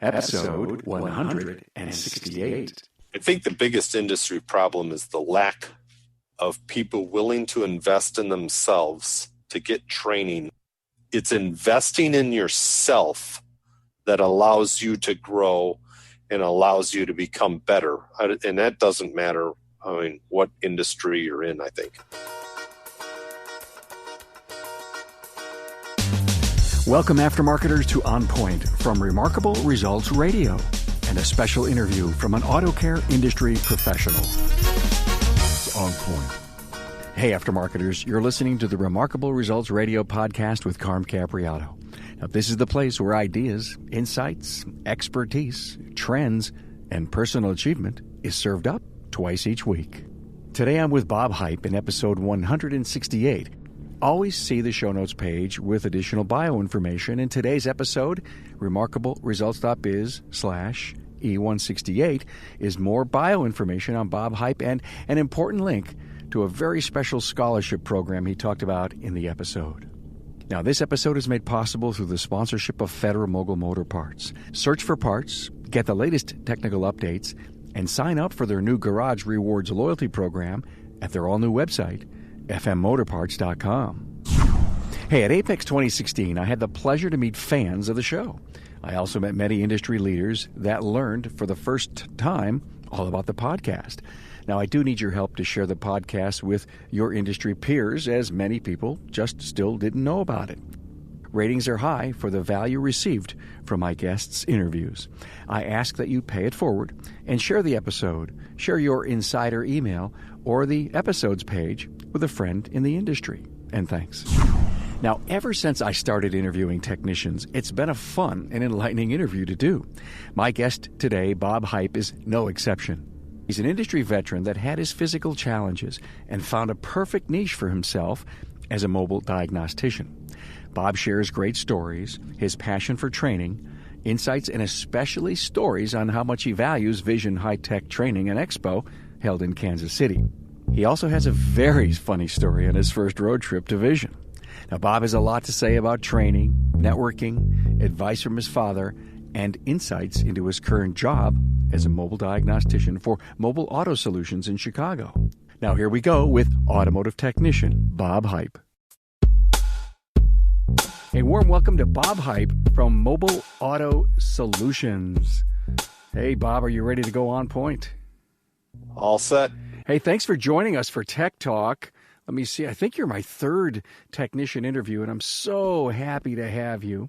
Episode 168. I think the biggest industry problem is the lack of people willing to invest in themselves to get training. It's investing in yourself that allows you to grow and allows you to become better. And that doesn't matter, what industry you're in, I think. Welcome, aftermarketers, to On Point from Remarkable Results Radio and a special interview from an auto care industry professional. On Point. Hey, aftermarketers, you're listening to the Remarkable Results Radio podcast with Carm Capriato. Now, this is the place where ideas, insights, expertise, trends, and personal achievement is served up twice each week. Today, I'm with Bob Heipp in episode 168. Always see the show notes page with additional bio information. In today's episode, remarkableresults.biz/E168 is more bio information on Bob Heipp and an important link to a very special scholarship program he talked about in the episode. Now, this episode is made possible through the sponsorship of Federal Mogul Motor Parts. Search for parts, get the latest technical updates, and sign up for their new Garage Rewards loyalty program at their all-new website, fmmotorparts.com. Hey, at Apex 2016, I had the pleasure to meet fans of the show. I also met many industry leaders that learned for the first time all about the podcast. Now, I do need your help to share the podcast with your industry peers, as many people just still didn't know about it. Ratings are high for the value received from my guests' interviews. I ask that you pay it forward and share the episode, share your insider email, or the episodes page with a friend in the industry. And thanks. Now, ever since I started interviewing technicians, it's been a fun and enlightening interview to do. My guest today, Bob Heipp, is no exception. He's an industry veteran that had his physical challenges and found a perfect niche for himself as a mobile diagnostician. Bob shares great stories, his passion for training, insights, and especially stories on how much he values Vision High-Tech Training and Expo held in Kansas City. He also has a very funny story on his first road trip to Vision. Now, Bob has a lot to say about training, networking, advice from his father, and insights into his current job as a mobile diagnostician for Mobile Auto Solutions in Chicago. Now, here we go with automotive technician Bob Heipp. A warm welcome to Bob Heipp from Mobile Auto Solutions. Hey, Bob, are you ready to go on point? All set. Hey, thanks for joining us for Tech Talk. Let me see. I think you're my third technician interview, and I'm so happy to have you.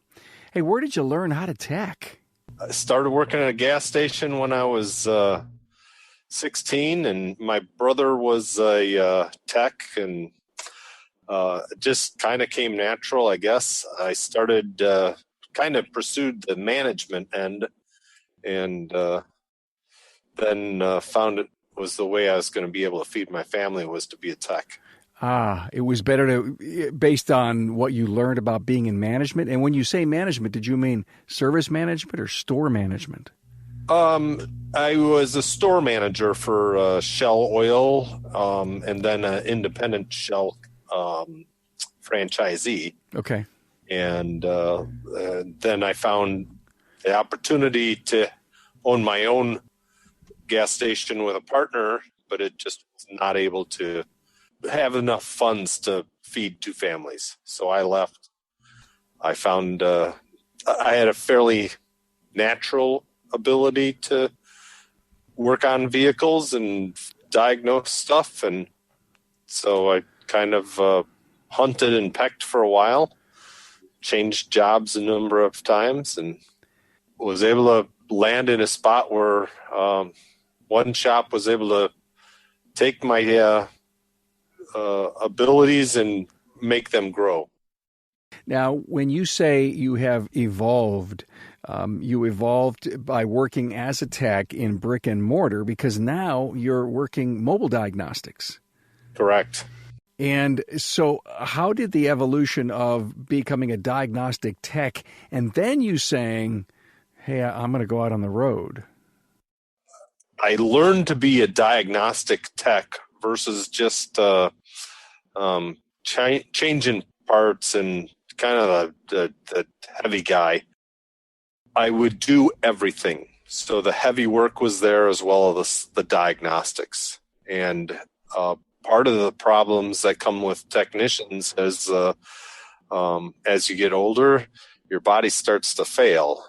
Hey, where did you learn how to tech? I started working at a gas station when I was 16, and my brother was a tech, and it just kind of came natural, I guess. I started kind of pursued the management end, and then found it was the way I was going to be able to feed my family was to be a tech. It was better based on what you learned about being in management. And when you say management, did you mean service management or store management? I was a store manager for Shell Oil, and then an independent Shell franchisee. Okay. And then I found the opportunity to own my own gas station with a partner, but it just was not able to have enough funds to feed two families. So I left. I found I had a fairly natural ability to work on vehicles and diagnose stuff. And so I kind of hunted and pecked for a while, changed jobs a number of times, and was able to land in a spot where one shop was able to take my abilities and make them grow. Now, when you say you have evolved, you evolved by working as a tech in brick and mortar because now you're working mobile diagnostics. Correct. And so how did the evolution of becoming a diagnostic tech and then you saying, hey, I'm going to go out on the road? I learned to be a diagnostic tech versus just changing parts and kind of the heavy guy. I would do everything. So the heavy work was there as well as the diagnostics. And part of the problems that come with technicians is as you get older, your body starts to fail.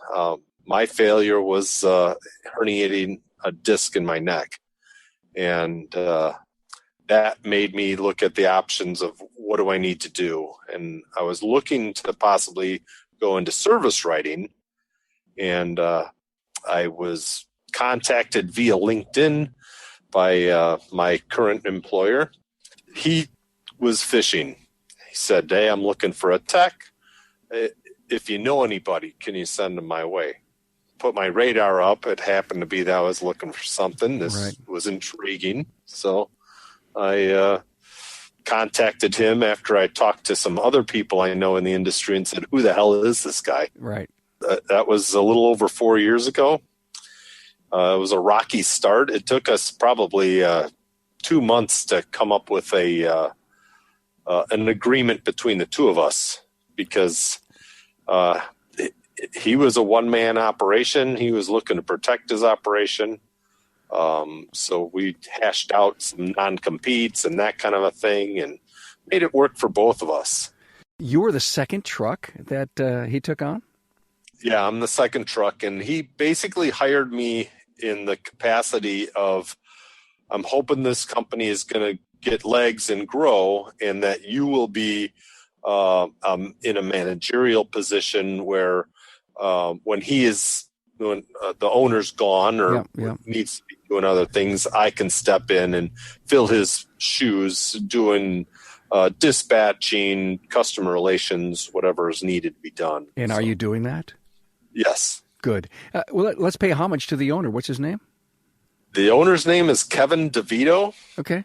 My failure was herniating a disc in my neck. And that made me look at the options of what do I need to do. And I was looking to possibly go into service writing. And I was contacted via LinkedIn by my current employer. He was fishing. He said, "Hey, I'm looking for a tech. If you know anybody, can you send them my way?" Put my radar up. It happened to be that I was looking for something. This was intriguing. So I contacted him after I talked to some other people I know in the industry and said, "Who the hell is this guy?" Right. That was a little over 4 years ago. It was a rocky start. It took us probably 2 months to come up with an agreement between the two of us because he was a one-man operation. He was looking to protect his operation. So we hashed out some non-competes and that kind of a thing and made it work for both of us. You were the second truck that he took on? Yeah, I'm the second truck, and he basically hired me in the capacity of, I'm hoping this company is going to get legs and grow, and that you will be in a managerial position where when the owner's gone or needs to be doing other things, I can step in and fill his shoes doing dispatching, customer relations, whatever is needed to be done. And are you doing that? Yes. Good. Well, let's pay homage to the owner. What's his name? The owner's name is Kevin DeVito. Okay.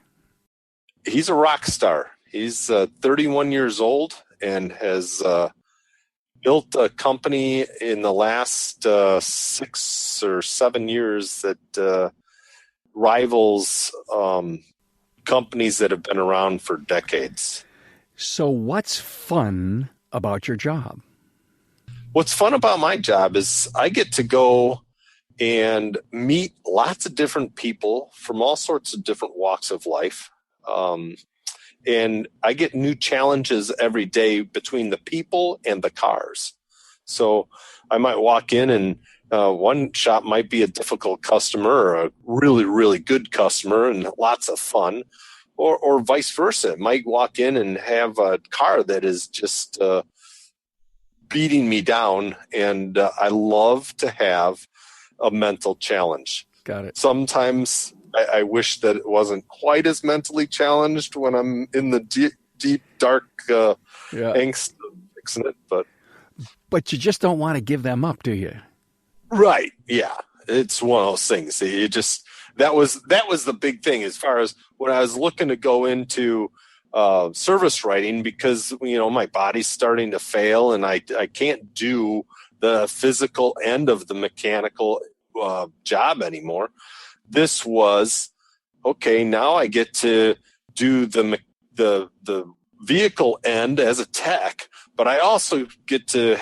He's a rock star. He's 31 years old and has built a company in the last 6 or 7 years that rivals companies that have been around for decades. So what's fun about your job? What's fun about my job is I get to go and meet lots of different people from all sorts of different walks of life. And I get new challenges every day between the people and the cars. So I might walk in and one shop might be a difficult customer or a really, really good customer and lots of fun, or vice versa. It might walk in and have a car that is just beating me down, and I love to have a mental challenge. Got it. Sometimes I wish that it wasn't quite as mentally challenged when I'm in the deep, dark angst of fixing it. But you just don't want to give them up, do you? Right. Yeah. It's one of those things. You just that was the big thing as far as when I was looking to go into service writing, because my body's starting to fail and I can't do the physical end of the mechanical job anymore. This was okay. Now I get to do the vehicle end as a tech, but I also get to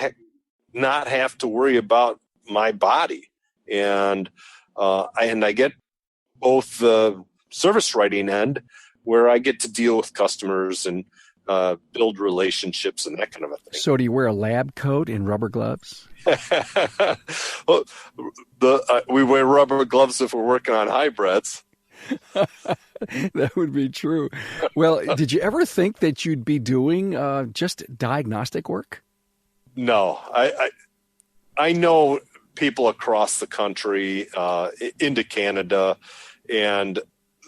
not have to worry about my body, and I get both the service writing end, where I get to deal with customers and build relationships and that kind of a thing. So do you wear a lab coat and rubber gloves? Well, we wear rubber gloves if we're working on hybrids. That would be true. Well, did you ever think that you'd be doing just diagnostic work? No. I know people across the country, into Canada, and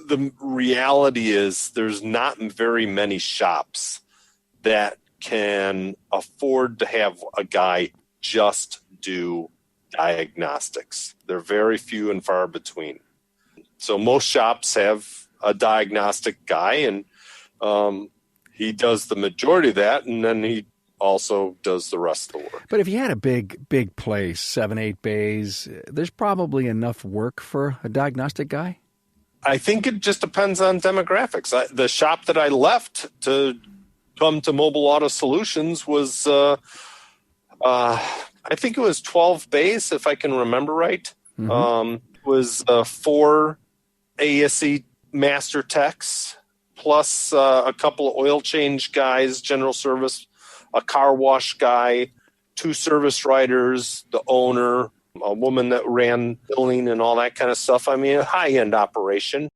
the reality is there's not very many shops that can afford to have a guy just do diagnostics. They're very few and far between. So most shops have a diagnostic guy, and he does the majority of that, and then he also does the rest of the work. But if you had a big place, 7-8 bays, there's probably enough work for a diagnostic guy? I think it just depends on demographics. The shop that I left to come to Mobile Auto Solutions was I think it was 12 bays, if I can remember right. Mm-hmm. It was 4 ASE master techs, plus a couple of oil change guys, general service, a car wash guy, 2 service writers, the owner, a woman that ran billing and all that kind of stuff. I mean, a high-end operation.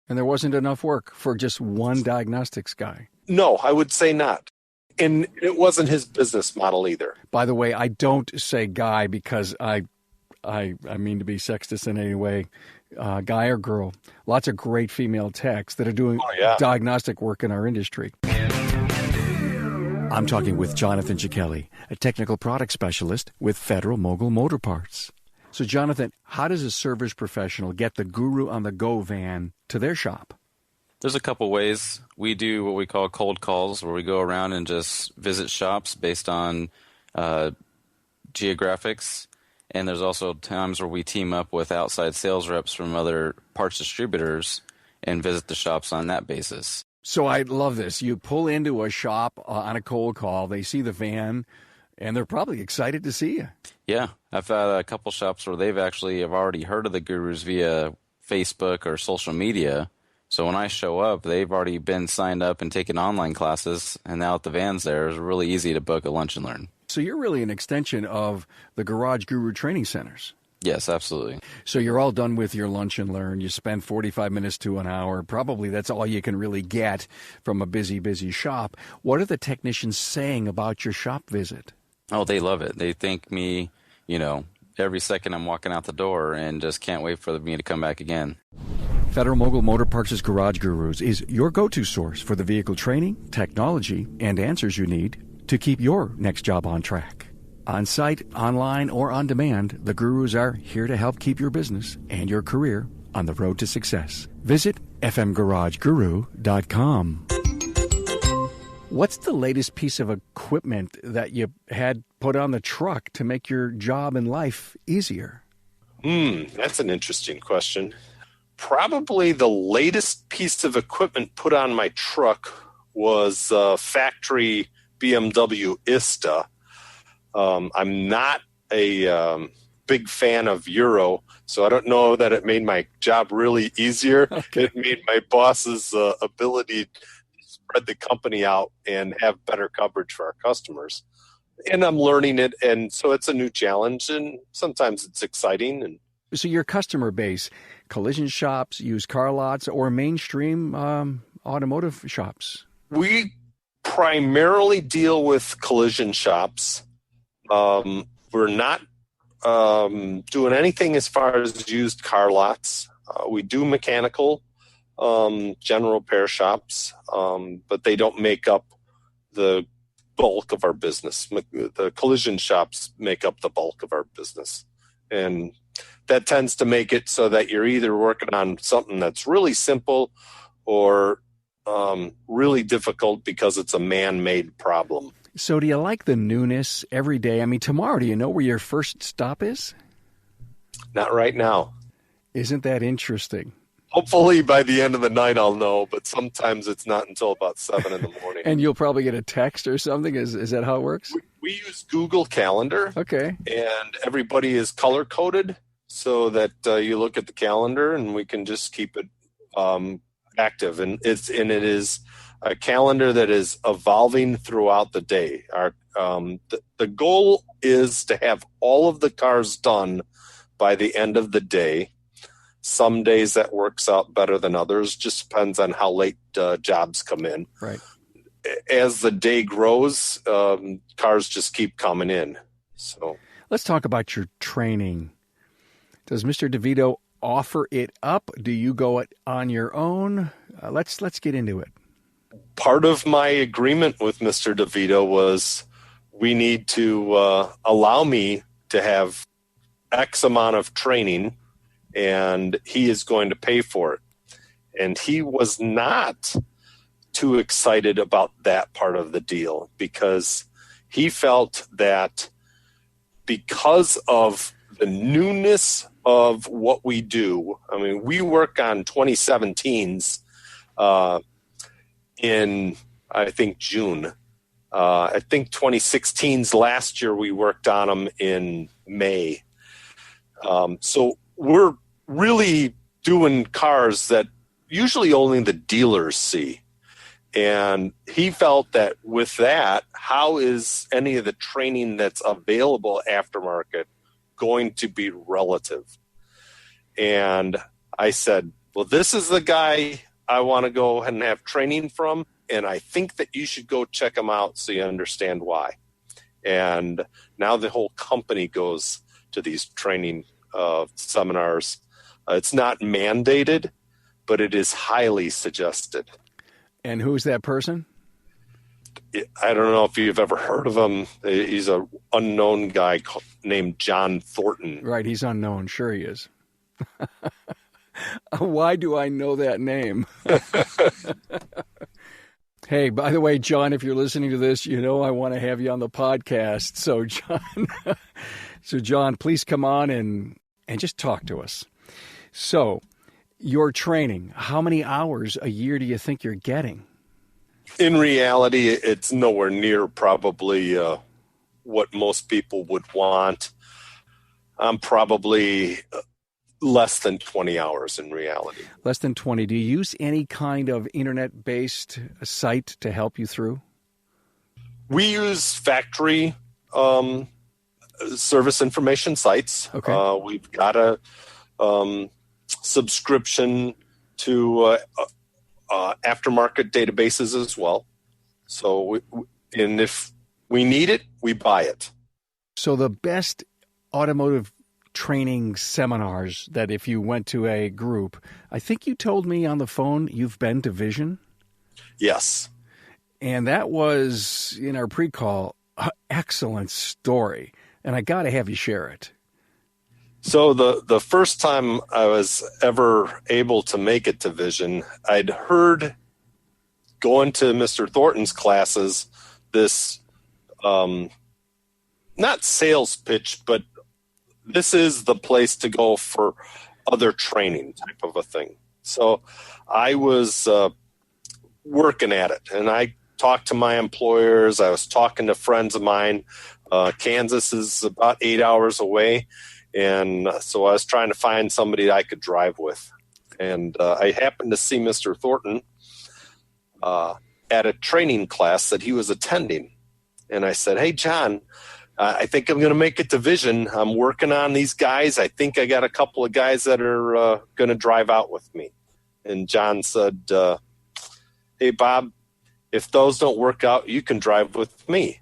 And there wasn't enough work for just one diagnostics guy. No, I would say not. And it wasn't his business model either. By the way, I don't say guy because I mean to be sexist in any way. Guy or girl. Lots of great female techs that are doing diagnostic work in our industry. I'm talking with Jonathan Cichelli, a technical product specialist with Federal Mogul Motor Parts. So, Jonathan, how does a service professional get the Guru on the Go van to their shop? There's a couple ways. We do what we call cold calls, where we go around and just visit shops based on geographics. And there's also times where we team up with outside sales reps from other parts distributors and visit the shops on that basis. So I love this. You pull into a shop on a cold call, they see the van, and they're probably excited to see you. Yeah. I've had a couple shops where they've actually have already heard of the Gurus via Facebook or social media. So when I show up, they've already been signed up and taken online classes, and now that the van's there, it's really easy to book a lunch and learn. So you're really an extension of the Garage Guru training centers. Yes, absolutely. So you're all done with your lunch and learn. You spend 45 minutes to an hour. Probably that's all you can really get from a busy, busy shop. What are the technicians saying about your shop visit? Oh, they love it. They thank me, every second I'm walking out the door and just can't wait for me to come back again. Federal Mogul Motor Parts' Garage Gurus is your go-to source for the vehicle training, technology, and answers you need to keep your next job on track. On-site, online, or on demand, the Gurus are here to help keep your business and your career on the road to success. Visit fmgarageguru.com. What's the latest piece of equipment that you had put on the truck to make your job and life easier? That's an interesting question. Probably the latest piece of equipment put on my truck was factory BMW Ista. I'm not a big fan of Euro, so I don't know that it made my job really easier. Okay. It made my boss's ability to spread the company out and have better coverage for our customers. And I'm learning it, and so it's a new challenge, and sometimes it's exciting. And so your customer base, collision shops, used car lots, or mainstream automotive shops? We primarily deal with collision shops. We're not doing anything as far as used car lots. We do mechanical, general repair shops, but they don't make up the bulk of our business. The collision shops make up the bulk of our business. And that tends to make it so that you're either working on something that's really simple or really difficult because it's a man-made problem. So do you like the newness every day? I mean, tomorrow, do you know where your first stop is? Not right now. Isn't that interesting? Hopefully by the end of the night I'll know, but sometimes it's not until about 7 in the morning. And you'll probably get a text or something? Is that how it works? We use Google Calendar. Okay. And everybody is color-coded so that you look at the calendar and we can just keep it active. And it is a calendar that is evolving throughout the day. The goal is to have all of the cars done by the end of the day. Some days that works out better than others. Just depends on how late jobs come in. Right. As the day grows, cars just keep coming in. So let's talk about your training. Does Mr. DeVito offer it up? Do you go it on your own? Let's get into it. Part of my agreement with Mr. DeVito was we need to allow me to have X amount of training, and he is going to pay for it. And he was not too excited about that part of the deal because he felt that because of the newness of what we do, I mean, we work on 2017s in, I think, June. I think 2016's last year we worked on them in May. So we're really doing cars that usually only the dealers see. And he felt that with that, how is any of the training that's available aftermarket going to be relative? And I said, well, this is the guy I want to go ahead and have training from, and I think that you should go check him out so you understand why. And now the whole company goes to these training seminars. It's not mandated, but it is highly suggested. And who's that person? I don't know if you've ever heard of him. He's an unknown guy named John Thornton. Right, he's unknown. Sure he is. Why do I know that name? Hey, by the way, John, if you're listening to this, you know I want to have you on the podcast. So, John, please come on and just talk to us. So, your training, how many hours a year do you think you're getting? In reality, it's nowhere near probably what most people would want. I'm probably less than 20 hours in reality. Less than 20. Do you use any kind of internet-based site to help you through? We use factory service information sites. Okay. We've got a subscription to aftermarket databases as well. So, and if we need it, we buy it. So the best automotive training seminars that if you went to a group, I think you told me on the phone you've been to Vision. Yes. And that was, in our pre-call, an excellent story. And I got to have you share it. So the first time I was ever able to make it to Vision, I'd heard going to Mr. Thornton's classes this, not sales pitch, but this is the place to go for other training type of a thing. So I was working at it, and I talked to my employers. I was talking to friends of mine. Kansas is about 8 hours away. And so I was trying to find somebody I could drive with. And I happened to see Mr. Thornton at a training class that he was attending. And I said, hey, John, I think I'm going to make it to Vision. I'm working on these guys. I think I got a couple of guys that are going to drive out with me. And John said, hey, Bob, if those don't work out, you can drive with me.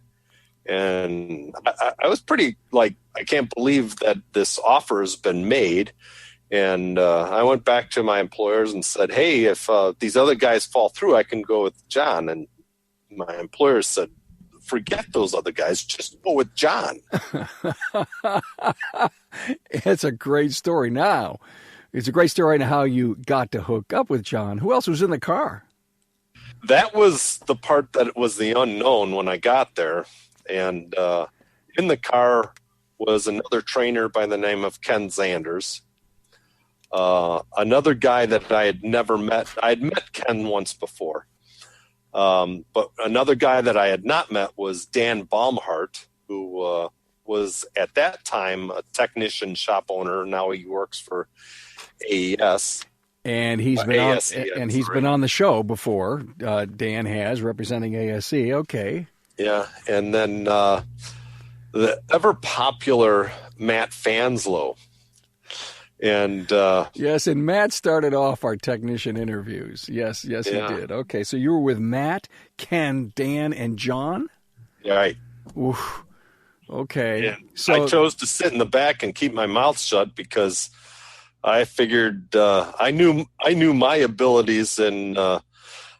And I was pretty I can't believe that this offer has been made. And I went back to my employers and said, hey, if these other guys fall through, I can go with John. And my employers said, forget those other guys, just go with John. It's a great story now. It's a great story on how you got to hook up with John. Who else was in the car? That was the part that was the unknown when I got there. And in the car was another trainer by the name of Ken Zanders. Another guy that I had never met. I'd met Ken once before. But another guy that I had not met was Dan Baumhart, who was at that time a technician shop owner. Now he works for AES. And he's been on the show before. Dan has, representing ASC. Okay. Yeah, and then the ever popular Matt Fanslow. And yes, and Matt started off our technician interviews. Yes, he did. Okay, so you were with Matt, Ken, Dan, and John? Right. Oof. Okay. And so I chose to sit in the back and keep my mouth shut because I figured I knew my abilities, and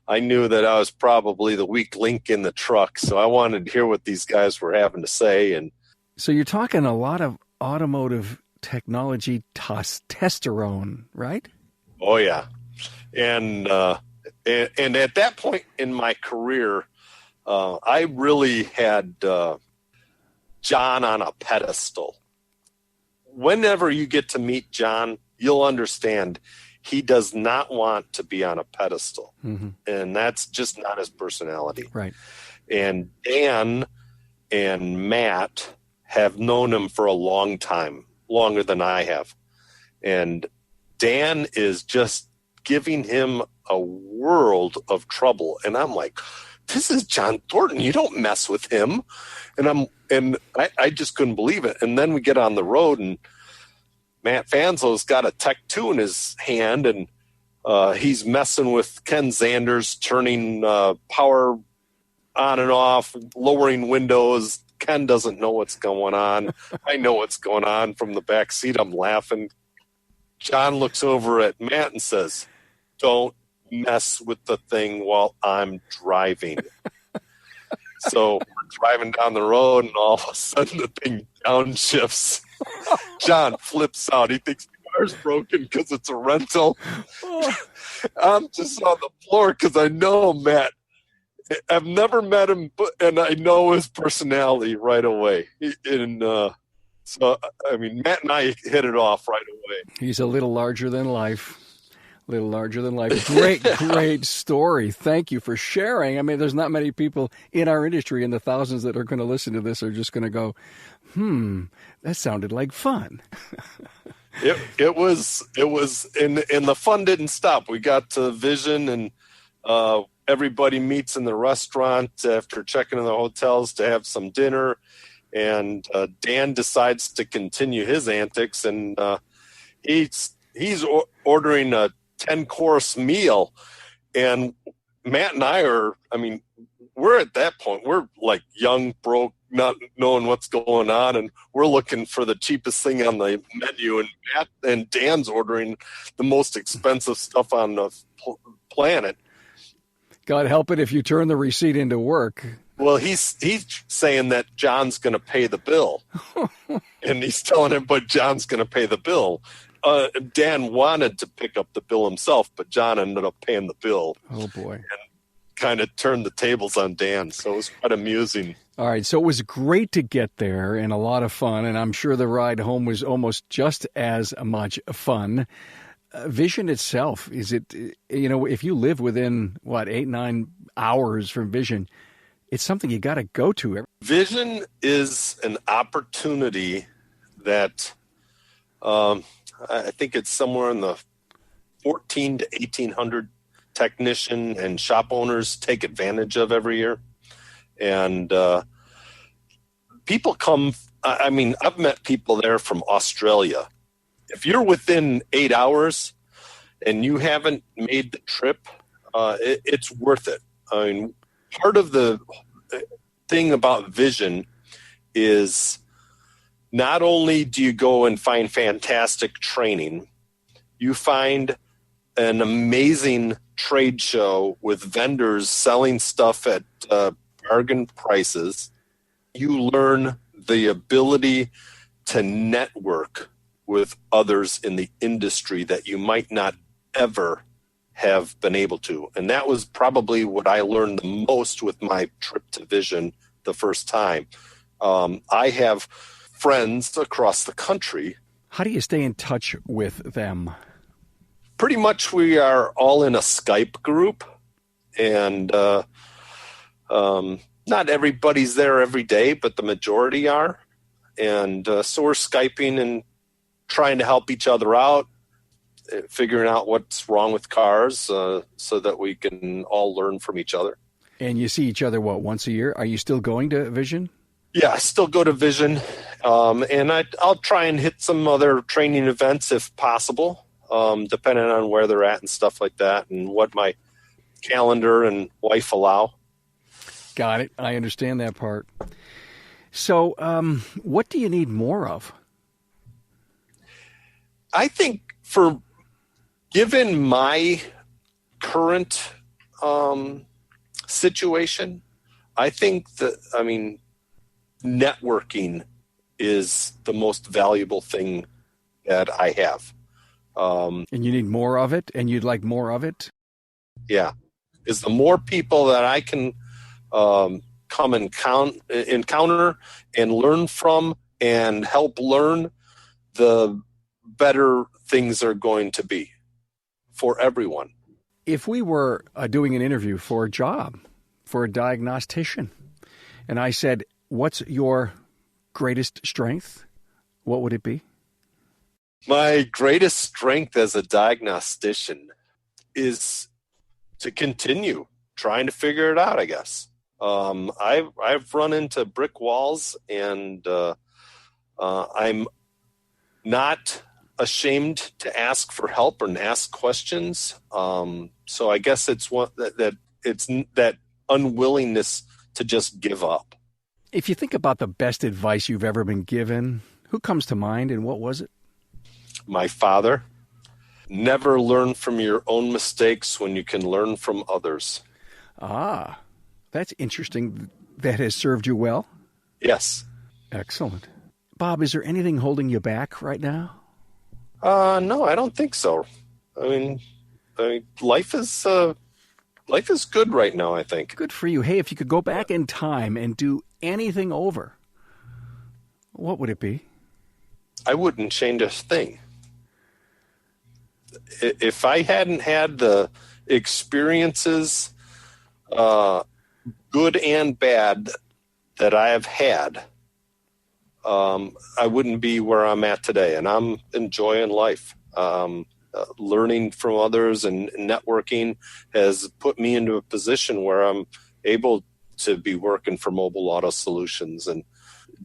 I knew that I was probably the weak link in the truck. So I wanted to hear what these guys were having to say. And so you're talking a lot of automotive technology testosterone, right? Oh yeah, and at that point in my career, I really had John on a pedestal. Whenever you get to meet John, you'll understand he does not want to be on a pedestal, and that's just not his personality. Right. And Dan and Matt have known him for a long time, longer than I have. And Dan is just giving him a world of trouble. And I'm like, this is John Thornton. You don't mess with him. And I just couldn't believe it. And then we get on the road, and Matt Fanzo's got a Tech 2 in his hand, and he's messing with Ken Zanders, turning power on and off, lowering windows. Ken doesn't know what's going on. I know what's going on from the back seat. I'm laughing. John looks over at Matt and says, "Don't mess with the thing while I'm driving." So we're driving down the road, and all of a sudden the thing downshifts. John flips out. He thinks the car's broken because it's a rental. I'm just on the floor because I know Matt. I've never met him, and I know his personality right away. So, I mean, Matt and I hit it off right away. He's a little larger than life. Great story. Thank you for sharing. I mean, there's not many people in our industry, and the thousands that are going to listen to this are just going to go, that sounded like fun. It was, and the fun didn't stop. We got to Vision, and everybody meets in the restaurant after checking in the hotels to have some dinner. And Dan decides to continue his antics, and he's ordering a 10-course meal. And Matt and I we're at that point. We're like young, broke, not knowing what's going on, and we're looking for the cheapest thing on the menu. And Matt and Dan's ordering the most expensive stuff on the planet. God help it if you turn the receipt into work. Well, he's saying that John's going to pay the bill. And he's telling him, but John's going to pay the bill. Dan wanted to pick up the bill himself, but John ended up paying the bill. Oh, boy. And kind of turned the tables on Dan. So it was quite amusing. All right. So it was great to get there and a lot of fun. And I'm sure the ride home was almost just as much fun. Vision itself, is it, if you live within, 8-9 hours from Vision, it's something you got to go to. Vision is an opportunity that I think it's somewhere in the 1,400 to 1,800 technician and shop owners take advantage of every year. And people come, I've met people there from Australia. If you're within 8 hours and you haven't made the trip, it's worth it. I mean, part of the thing about Vision is not only do you go and find fantastic training, you find an amazing trade show with vendors selling stuff at bargain prices. You learn the ability to network with others in the industry that you might not ever have been able to. And that was probably what I learned the most with my trip to Vision the first time. I have friends across the country. How do you stay in touch with them? Pretty much we are all in a Skype group, and not everybody's there every day, but the majority are. And so we're Skyping and trying to help each other out, figuring out what's wrong with cars so that we can all learn from each other. And you see each other, once a year? Are you still going to Vision? Yeah, I still go to Vision, and I'll try and hit some other training events if possible, depending on where they're at and stuff like that, and what my calendar and wife allow. Got it. I understand that part. So what do you need more of? I think given my current situation, I think networking is the most valuable thing that I have. And you need more of it, and you'd like more of it? Yeah. Is the more people that I can come and encounter and learn from and help learn, the better things are going to be for everyone. If we were doing an interview for a job, for a diagnostician, and I said, what's your greatest strength? What would it be? My greatest strength as a diagnostician is to continue trying to figure it out, I guess. I've run into brick walls, and I'm not ashamed to ask for help and ask questions. So I guess it's it's that unwillingness to just give up. If you think about the best advice you've ever been given, who comes to mind and what was it? My father. Never learn from your own mistakes when you can learn from others. Ah, that's interesting. That has served you well? Yes. Excellent. Bob, is there anything holding you back right now? No, I don't think so. I mean, life is good right now, I think. Good for you. Hey, if you could go back in time and do anything over, what would it be? I wouldn't change a thing. If I hadn't had the experiences, good and bad, that I have had, I wouldn't be where I'm at today. And I'm enjoying life. Learning from others and networking has put me into a position where I'm able to be working for Mobile Auto Solutions and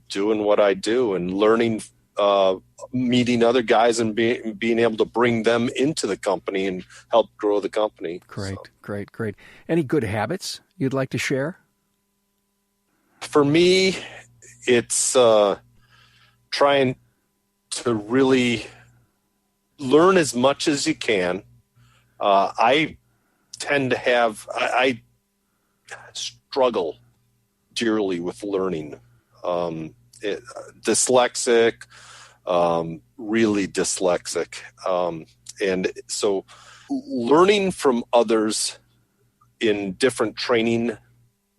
doing what I do and learning, meeting other guys and being able to bring them into the company and help grow the company. Great, great, great. Any good habits you'd like to share? For me, it's trying to really learn as much as you can. I tend to I struggle dearly with learning. Dyslexic, really dyslexic. And so learning from others in different training,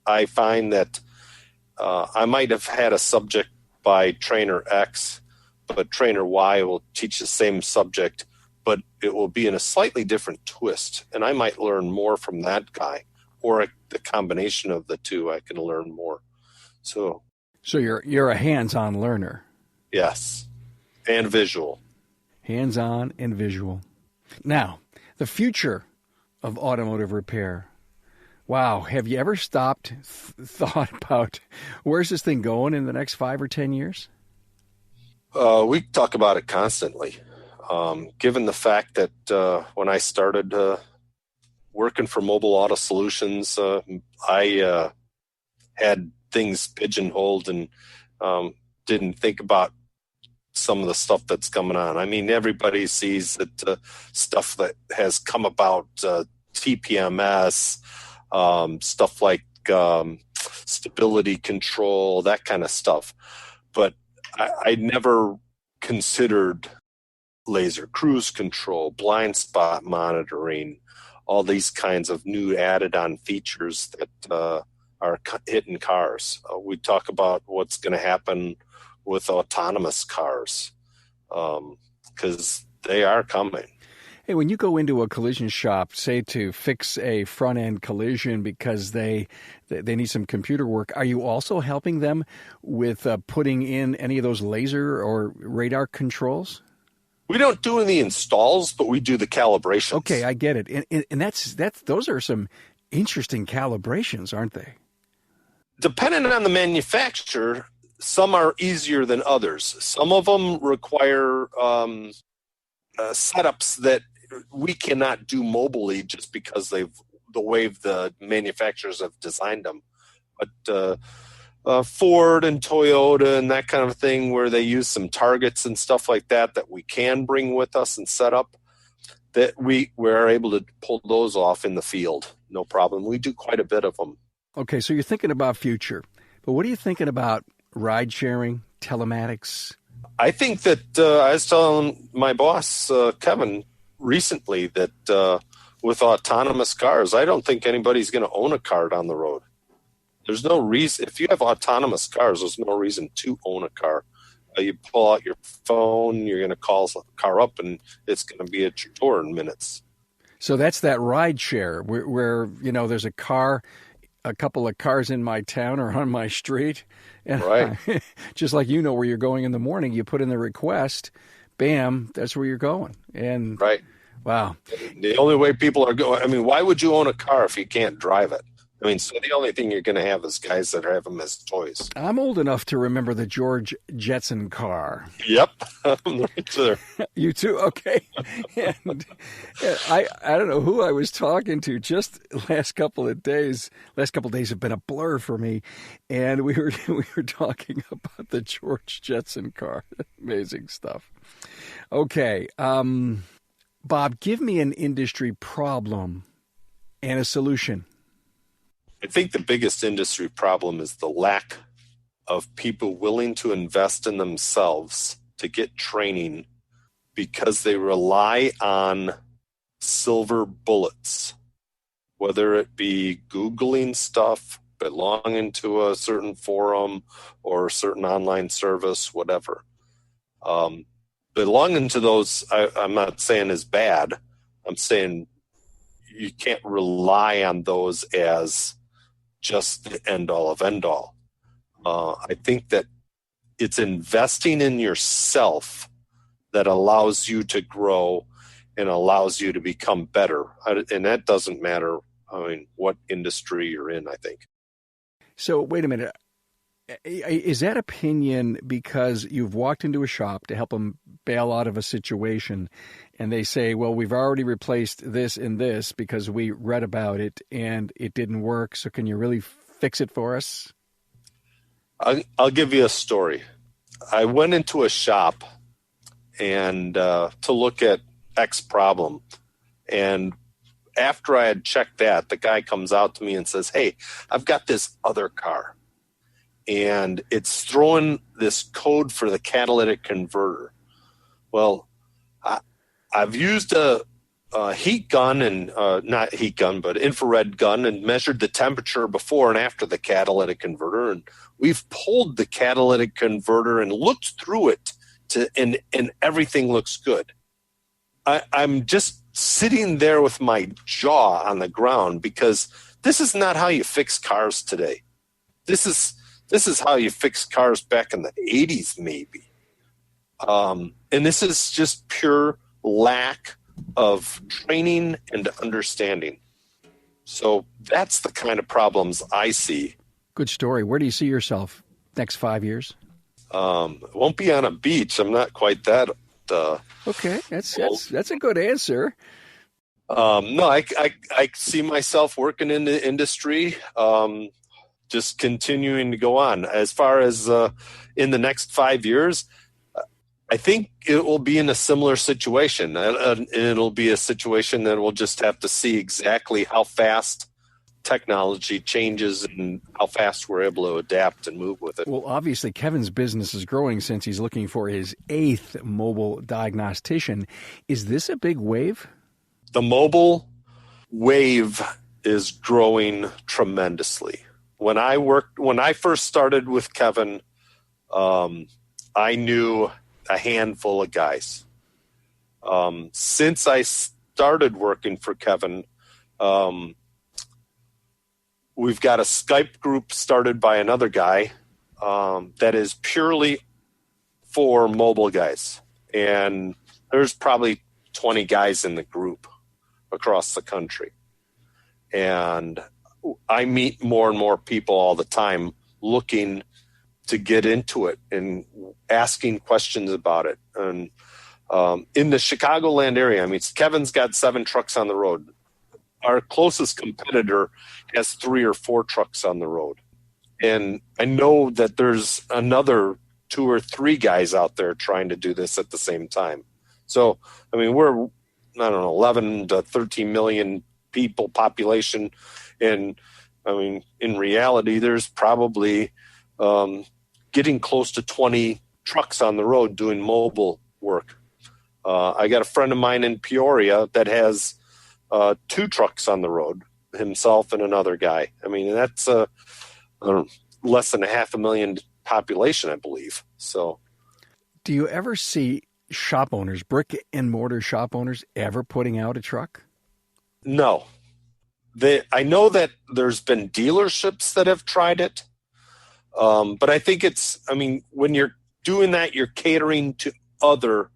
I find that I might have had a subject by trainer X, but trainer Y will teach the same subject, but it will be in a slightly different twist. And I might learn more from that guy, or the combination of the two, I can learn more. So you're a hands-on learner. Yes, and visual. Hands-on and visual. Now, the future of automotive repair. Wow, have you ever stopped, thought about where's this thing going in the next 5 or 10 years? We talk about it constantly. Given the fact that when I started working for Mobile Auto Solutions, I had things pigeonholed and didn't think about some of the stuff that's coming on. I mean, everybody sees that stuff that has come about, TPMS, stuff like stability control, that kind of stuff. But I never considered laser cruise control, blind spot monitoring, all these kinds of new added on features that are hitting cars. We talk about what's going to happen with autonomous cars because they are coming. Hey, when you go into a collision shop, say to fix a front-end collision because they need some computer work, are you also helping them with putting in any of those laser or radar controls? We don't do any installs, but we do the calibrations. Okay, I get it. And that's those are some interesting calibrations, aren't they? Depending on the manufacturer, some are easier than others. Some of them require setups that we cannot do mobily just because the way the manufacturers have designed them. But Ford and Toyota and that kind of thing, where they use some targets and stuff like that we can bring with us and set up, that we're able to pull those off in the field. No problem. We do quite a bit of them. Okay, so you're thinking about future. But what are you thinking about ride sharing, telematics? I think that I was telling my boss, Kevin, recently that with autonomous cars, I don't think anybody's going to own a car down the road. There's no reason. If you have autonomous cars, there's no reason to own a car. You pull out your phone, you're going to call the car up, and it's going to be at your door in minutes. So that's that ride share where there's a car a couple of cars in my town or on my street. And Right. just like you know where you're going in the morning, you put in the request, bam, that's where you're going. And Right. wow. The only way people are going, I mean, why would you own a car if you can't drive it? I mean, so the only thing you're going to have is guys that have them as toys. I'm old enough to remember the George Jetson car. Yep. Right there. You too? Okay. And I don't know who I was talking to just last couple of days. Last couple of days have been a blur for me. And we were talking about the George Jetson car. Amazing stuff. Okay. Bob, give me an industry problem and a solution. I think the biggest industry problem is the lack of people willing to invest in themselves to get training because they rely on silver bullets, whether it be Googling stuff, belonging to a certain forum or a certain online service, whatever. Belonging to those, I'm not saying is bad. I'm saying you can't rely on those as just the end all of end all. I think that it's investing in yourself that allows you to grow and allows you to become better. And that doesn't matter, I mean, what industry you're in, I think. So wait a minute. Is that opinion because you've walked into a shop to help them bail out of a situation and they say, well, we've already replaced this and this because we read about it and it didn't work. So can you really fix it for us? I'll give you a story. I went into a shop and to look at X problem. And after I had checked that, the guy comes out to me and says, hey, I've got this other car. And it's throwing this code for the catalytic converter. Well, I've used a heat gun and not heat gun, but infrared gun and measured the temperature before and after the catalytic converter. And we've pulled the catalytic converter and looked through it and everything looks good. I'm just sitting there with my jaw on the ground because this is not how you fix cars today. This is how you fix cars back in the 80s, maybe. And this is just pure lack of training and understanding. So that's the kind of problems I see. Good story. Where do you see yourself next 5 years? It won't be on a beach. I'm not quite that. Okay, that's a good answer. No, I see myself working in the industry. Just continuing to go on. As far as in the next 5 years, I think it will be in a similar situation. And it'll be a situation that we'll just have to see exactly how fast technology changes and how fast we're able to adapt and move with it. Well, obviously, Kevin's business is growing since he's looking for his 8th mobile diagnostician. Is this a big wave? The mobile wave is growing tremendously. When I first started with Kevin, I knew a handful of guys. Since I started working for Kevin, we've got a Skype group started by another guy that is purely for mobile guys. And there's probably 20 guys in the group across the country. And I meet more and more people all the time looking to get into it and asking questions about it. And in the Chicagoland area, I mean, Kevin's got 7 trucks on the road. Our closest competitor has 3 or 4 trucks on the road. And I know that there's another 2 or 3 guys out there trying to do this at the same time. So, I mean, we're, I don't know, 11 to 13 million people population. And I mean, in reality, there's probably getting close to 20 trucks on the road doing mobile work. I got a friend of mine in Peoria that has 2 trucks on the road, himself and another guy. I mean, that's less than 500,000 population, I believe. So, do you ever see shop owners, brick and mortar shop owners, ever putting out a truck? No. I know that there's been dealerships that have tried it, but I think when you're doing that, you're catering to other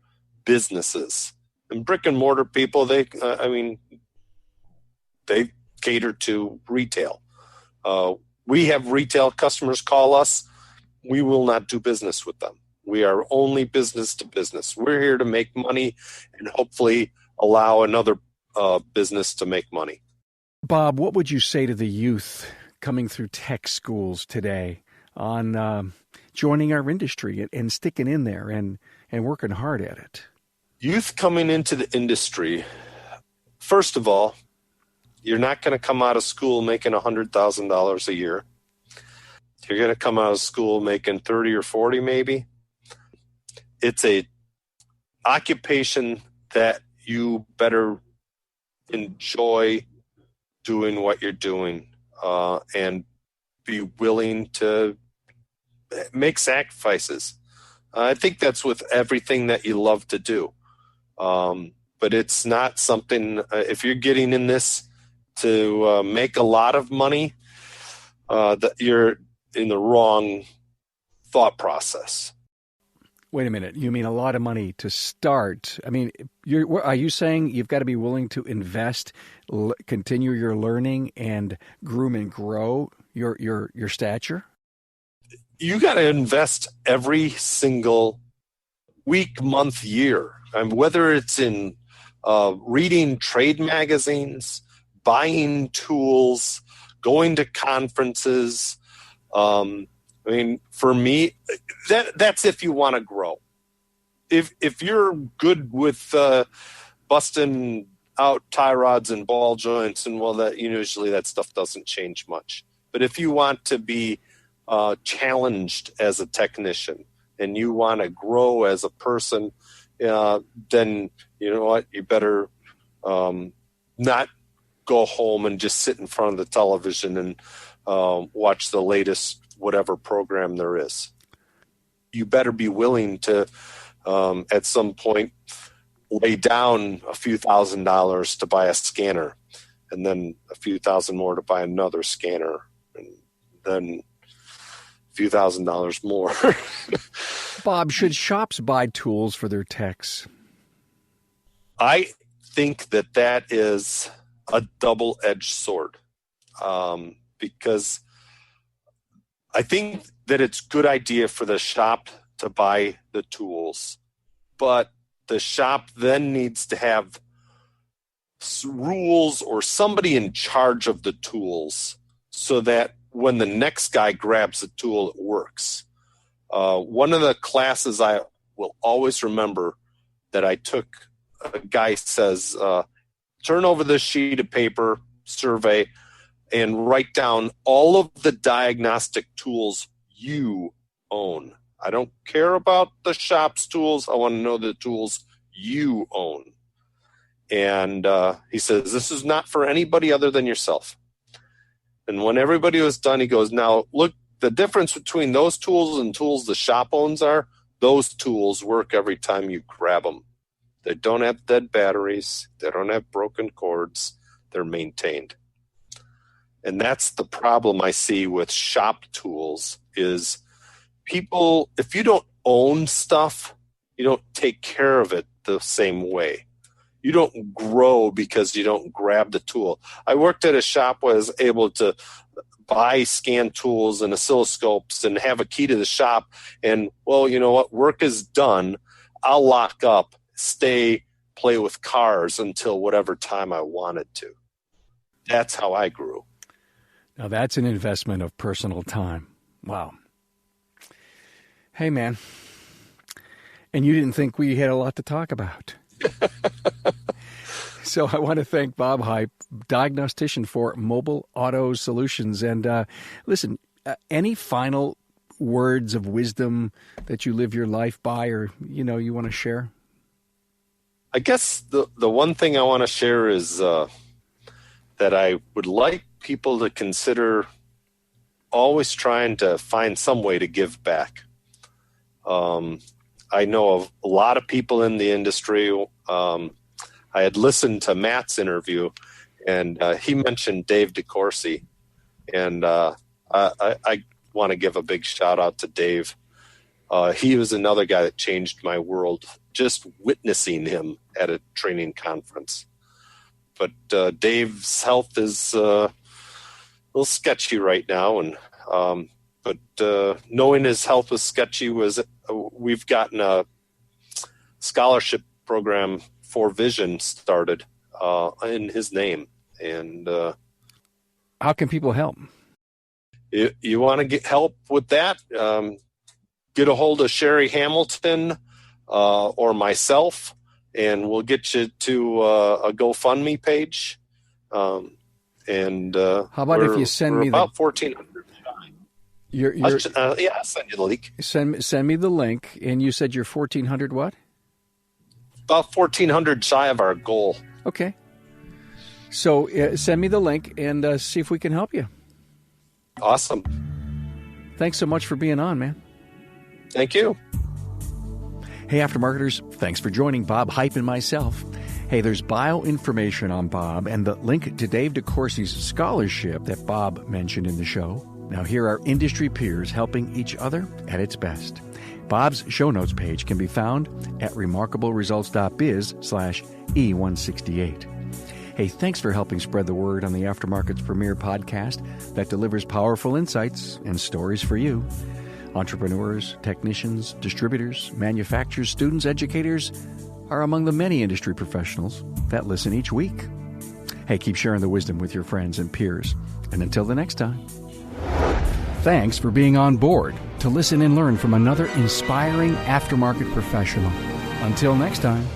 businesses. And brick and mortar people, they cater to retail. We have retail customers call us. We will not do business with them. We are only business to business. We're here to make money and hopefully allow another business to make money. Bob, what would you say to the youth coming through tech schools today on joining our industry and sticking in there and working hard at it? Youth coming into the industry, first of all, you're not going to come out of school making $100,000 a year. You're going to come out of school making 30 or 40 maybe. It's a occupation that you better enjoy doing what you're doing and be willing to make sacrifices. I think that's with everything that you love to do. But it's not something, if you're getting in this to make a lot of money, that you're in the wrong thought process. Wait a minute. You mean a lot of money to start? I mean, are you saying you've got to be willing to invest, continue your learning, and groom and grow your stature? You got to invest every single week, month, year. Whether it's in reading trade magazines, buying tools, going to conferences. For me, that's if you want to grow. If you're good with busting out tie rods and ball joints, and usually that stuff doesn't change much. But if you want to be challenged as a technician and you want to grow as a person, then you know what? You better not go home and just sit in front of the television and watch the latest whatever program there is. You better be willing to, at some point, lay down a few $1,000s to buy a scanner, and then a few thousand more to buy another scanner, and then a few $1,000s more. Bob, should shops buy tools for their techs? I think that is a double-edged sword, because I think that it's a good idea for the shop to buy the tools, but the shop then needs to have rules or somebody in charge of the tools so that when the next guy grabs the tool, it works. One of the classes I will always remember that I took, a guy says, turn over this sheet of paper, survey, and write down all of the diagnostic tools you own. I don't care about the shop's tools. I want to know the tools you own. And he says, this is not for anybody other than yourself. And when everybody was done, he goes, now look, the difference between those tools and tools the shop owns are, those tools work every time you grab them. They don't have dead batteries. They don't have broken cords. They're maintained. And that's the problem I see with shop tools is people, if you don't own stuff, you don't take care of it the same way. You don't grow because you don't grab the tool. I worked at a shop where I was able to buy scan tools and oscilloscopes and have a key to the shop. And, well, you know what? Work is done. I'll lock up, stay, play with cars until whatever time I wanted to. That's how I grew. Now, that's an investment of personal time. Wow. Hey, man. And you didn't think we had a lot to talk about. So I want to thank Bob Heipp, Diagnostician for Mobile Auto Solutions. And listen, any final words of wisdom that you live your life by or, you want to share? I guess the one thing I want to share is that I would like people to consider always trying to find some way to give back. I know of a lot of people in the industry. I had listened to Matt's interview, And he mentioned Dave DeCourcy, and I want to give a big shout out to Dave. He was another guy that changed my world, just witnessing him at a training conference. But Dave's health is a little sketchy right now, and but knowing his health was sketchy we've gotten a scholarship program for vision started in his name. And how can people help? You want to get help with that? Get a hold of Sherry Hamilton or myself, and we'll get you to a GoFundMe page. And how about if you send me about 1,400? I'll send you the link. Send me the link, and you said you're 1,400 what? About 1,400 shy of our goal. Okay. So send me the link and see if we can help you. Awesome. Thanks so much for being on, man. Thank you. Hey, Aftermarketers, thanks for joining Bob Heipp and myself. Hey, there's bio information on Bob and the link to Dave DeCourcy's scholarship that Bob mentioned in the show. Now, here are industry peers helping each other at its best. Bob's show notes page can be found at remarkableresults.biz/E168. Hey, thanks for helping spread the word on the Aftermarket's premier podcast that delivers powerful insights and stories for you. Entrepreneurs, technicians, distributors, manufacturers, students, educators are among the many industry professionals that listen each week. Hey, keep sharing the wisdom with your friends and peers. And until the next time, thanks for being on board to listen and learn from another inspiring aftermarket professional. Until next time.